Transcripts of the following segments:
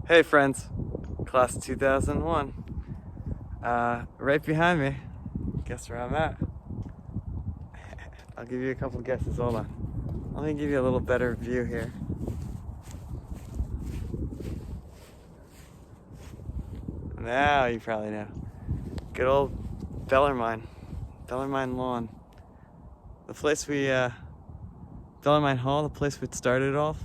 Hey friends, class of 2001. Right behind me. Guess where I'm at? I'll give you a couple guesses, hold on. Let me give you a little better view here. Now you probably know. Good old Bellarmine Lawn. The place Bellarmine Hall, the place we started off.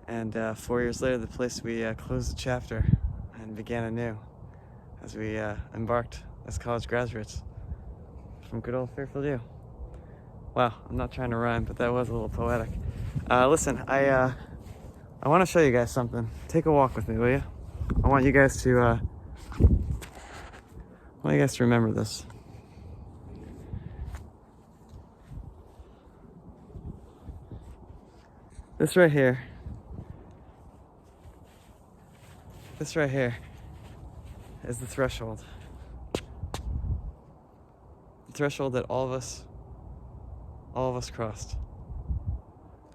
And 4 years later, the place we closed the chapter and began anew as we embarked as college graduates from good old Fairfield U. Wow, I'm not trying to rhyme, but that was a little poetic. Listen, I want to show you guys something. Take a walk with me, will you? I want you guys to remember this. This right here is the threshold. The threshold that all of us crossed.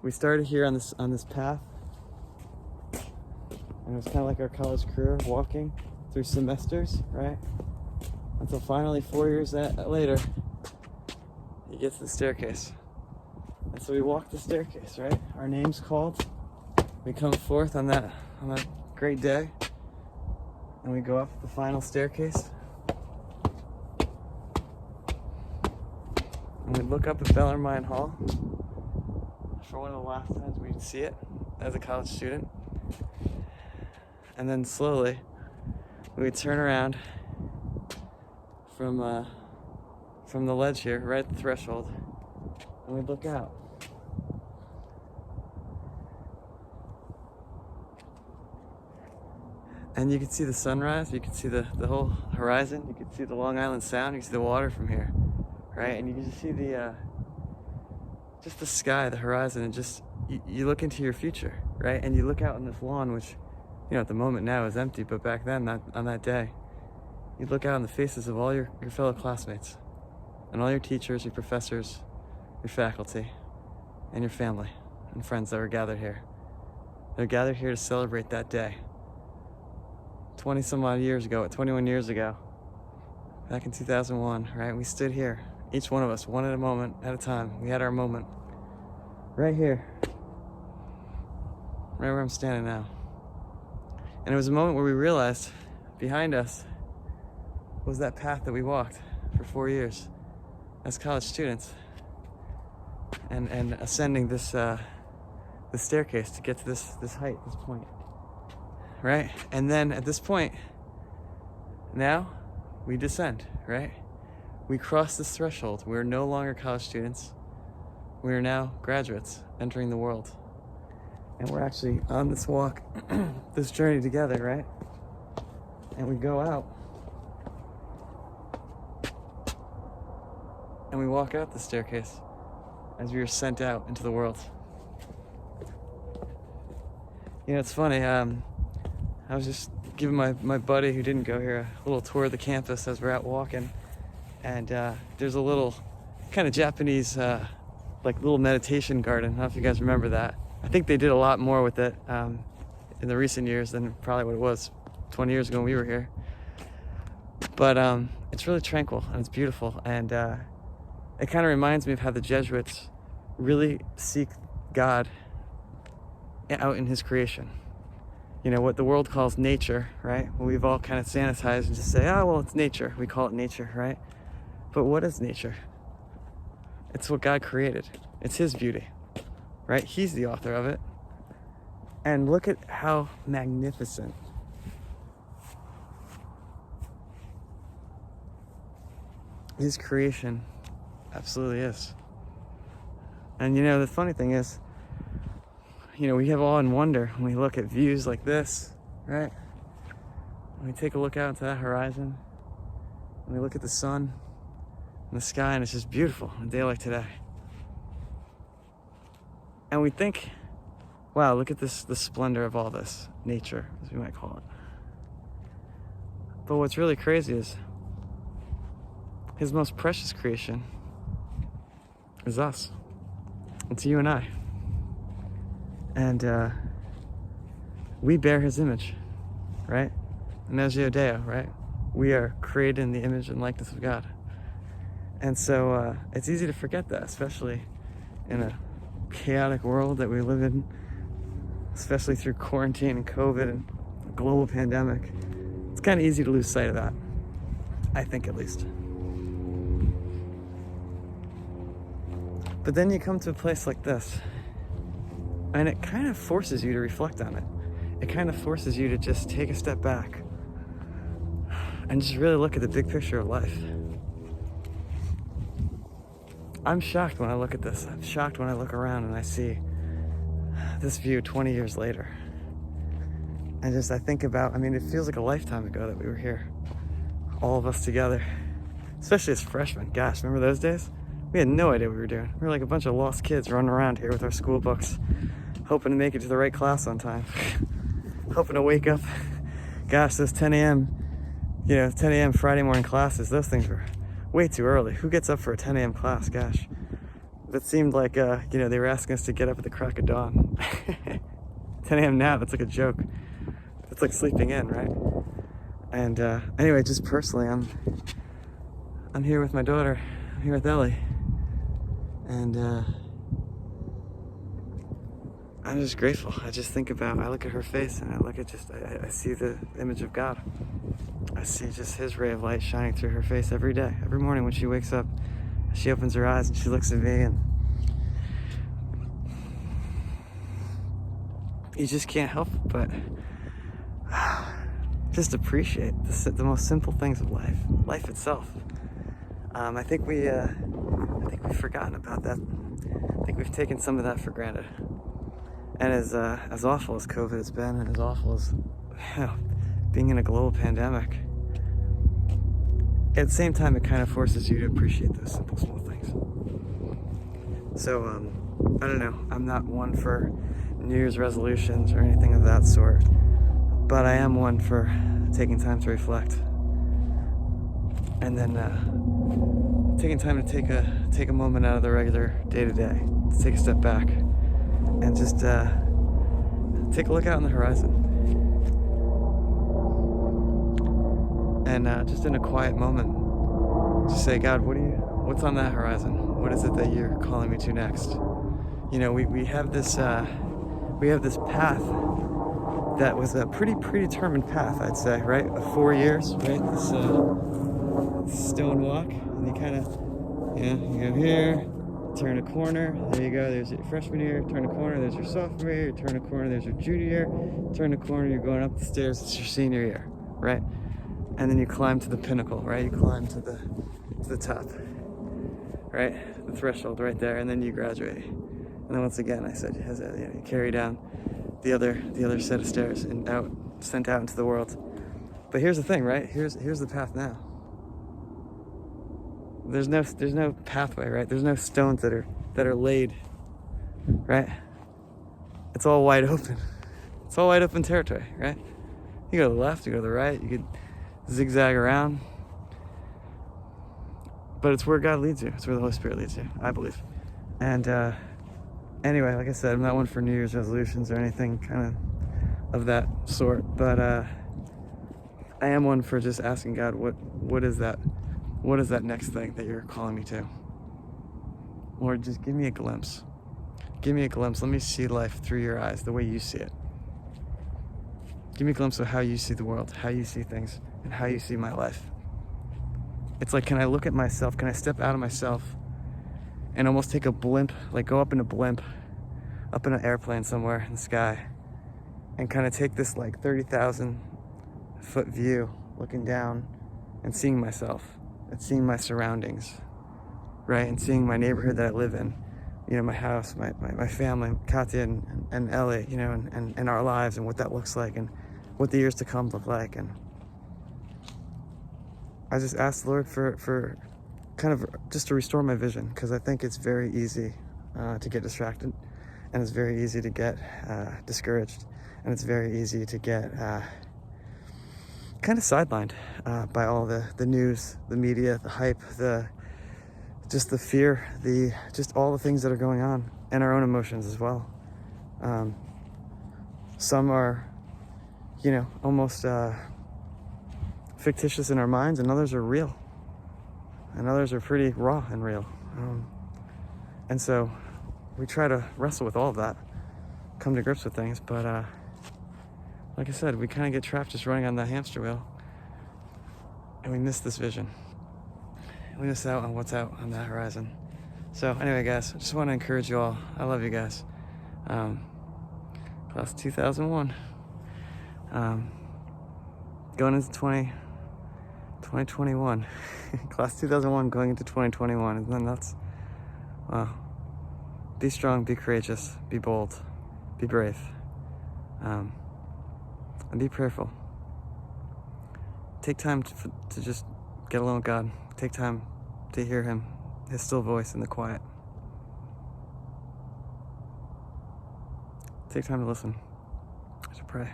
We started here on this path, and it was kind of like our college career, walking through semesters, right? Until finally 4 years later, you get to the staircase. And so we walk the staircase, right? Our name's called. We come forth on that great day, and we go up the final staircase. And we look up at Bellarmine Hall for one of the last times we'd see it as a college student. And then slowly, we'd turn around from the ledge here, right at the threshold, and we'd look out. And you could see the sunrise, you could see the whole horizon, you could see the Long Island Sound, you could see the water from here, right? And you could just see just the sky, the horizon, and just, you look into your future, right? And you look out on this lawn, which, at the moment now is empty, but back then, on that day, you look out on the faces of all your fellow classmates, and all your teachers, your professors, your faculty, and your family and friends that were gathered here. They're gathered here to celebrate that day. 21 years ago, back in 2001, right? We stood here, each one of us, one at a moment at a time. We had our moment. Right here. Right where I'm standing now. And it was a moment where we realized behind us was that path that we walked for 4 years as college students, and ascending this the staircase to get to this height, this point, right? And then at this point, now we descend, right? We cross this threshold. We're no longer college students. We are now graduates entering the world, and we're actually on this walk, this journey together, right? And we go out, and we walk out the staircase as we are sent out into the world. It's funny, I was just giving my buddy who didn't go here a little tour of the campus as we're out walking, and there's a little kind of Japanese little meditation garden. I don't know if you guys remember that. I think they did a lot more with it in the recent years than probably what it was 20 years ago when we were here. But it's really tranquil and it's beautiful, and it kind of reminds me of how the Jesuits really seek God out in his creation. What the world calls nature, right? Well, we've all kind of sanitized and just say, oh, well, it's nature. We call it nature, right? But what is nature? It's what God created. It's his beauty, right? He's the author of it. And look at how magnificent his creation absolutely is. And the funny thing is, we have awe and wonder when we look at views like this, right? When we take a look out into that horizon, and we look at the sun and the sky, and it's just beautiful on a day like today. And we think, wow, look at the splendor of all this nature, as we might call it. But what's really crazy is his most precious creation is us. It's you and I. And we bear his image, right? Imago Dei, right? We are created in the image and likeness of God. And so it's easy to forget that, especially in a chaotic world that we live in, especially through quarantine and COVID and a global pandemic. It's kind of easy to lose sight of that, I think, at least. But then you come to a place like this, and it kind of forces you to reflect on it. It kind of forces you to just take a step back and just really look at the big picture of life. I'm shocked when I look at this. I'm shocked when I look around and I see this view 20 years later. And just I think about, I mean, it feels like a lifetime ago that we were here, all of us together, especially as freshmen. Gosh, remember those days? We had no idea what we were doing. We were like a bunch of lost kids running around here with our school books, hoping to make it to the right class on time, hoping to wake up. Gosh, those 10 a.m., 10 a.m. Friday morning classes, those things were way too early. Who gets up for a 10 a.m. class? Gosh, that seemed like, they were asking us to get up at the crack of dawn. 10 a.m. now, that's like a joke. That's like sleeping in, right? And anyway, just personally, I'm here with my daughter. I'm here with Ellie. And I'm just grateful. I just think about, I look at her face and I look at I see the image of God. I see just his ray of light shining through her face every day. Every morning when she wakes up, she opens her eyes and she looks at me, and you just can't help but just appreciate the most simple things of life itself. I think we've forgotten about that. I think we've taken some of that for granted. And as awful as COVID has been, and as awful as being in a global pandemic, at the same time, it kind of forces you to appreciate those simple, small things. So, I don't know. I'm not one for New Year's resolutions or anything of that sort, but I am one for taking time to reflect, and then taking time to take a moment out of the regular day-to-day, to take a step back, and just take a look out on the horizon, and just in a quiet moment, just say, God, what's on that horizon? What is it that you're calling me to next? We have this path that was a pretty predetermined path, I'd say, right? Of 4 years, right? This stone walk, and you kind of, you go here, turn a corner, there you go, there's your freshman year, turn a corner, there's your sophomore year, turn a corner, there's your junior year, turn a corner, you're going up the stairs, it's your senior year, right? And then you climb to the pinnacle, right? You climb to the top, right? The threshold right there, and then you graduate. And then once again, I said, you carry down the other set of stairs and sent out into the world. But here's the thing, right? Here's the path now. There's no pathway, right? There's no stones that are laid, right? It's all wide open. It's all wide open territory, right? You go to the left, you go to the right, you could zigzag around. But it's where God leads you. It's where the Holy Spirit leads you, I believe. And anyway, like I said, I'm not one for New Year's resolutions or anything kind of that sort, but I am one for just asking God, what is that next thing that you're calling me to? Lord, just give me a glimpse. Give me a glimpse. Let me see life through your eyes, the way you see it. Give me a glimpse of how you see the world, how you see things, and how you see my life. It's like, can I look at myself? Can I step out of myself and almost take a blimp, like go up in a blimp, up in an airplane somewhere in the sky, and kind of take this like 30,000 foot view, looking down and seeing myself and seeing my surroundings, right? And seeing my neighborhood that I live in, my house, my family, Katya and Ellie, and our lives and what that looks like and what the years to come look like. And I just asked the Lord for kind of just to restore my vision, because I think it's very easy to get distracted, and it's very easy to get discouraged, and it's very easy to get kind of sidelined by all the news, the media, the hype, just the fear, just all the things that are going on, and our own emotions as well. Some are you know, almost fictitious in our minds, and others are real, and others are pretty raw and real. And so we try to wrestle with all of that, come to grips with things, but like I said, we kind of get trapped just running on that hamster wheel, and we miss this vision. We miss out on what's out on that horizon. So anyway, guys, I just want to encourage you all. I love you guys. Class 2001. Going into 2021. Class 2001 going into 2021. Isn't that nuts? Wow. Be strong, be courageous, be bold, be brave, and be prayerful. Take time to just get alone with God. Take time to hear Him, His still voice in the quiet. Take time to listen, to pray,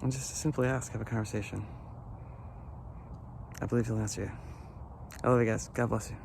and just to simply ask, have a conversation. I believe He'll answer you. I love you guys. God bless you.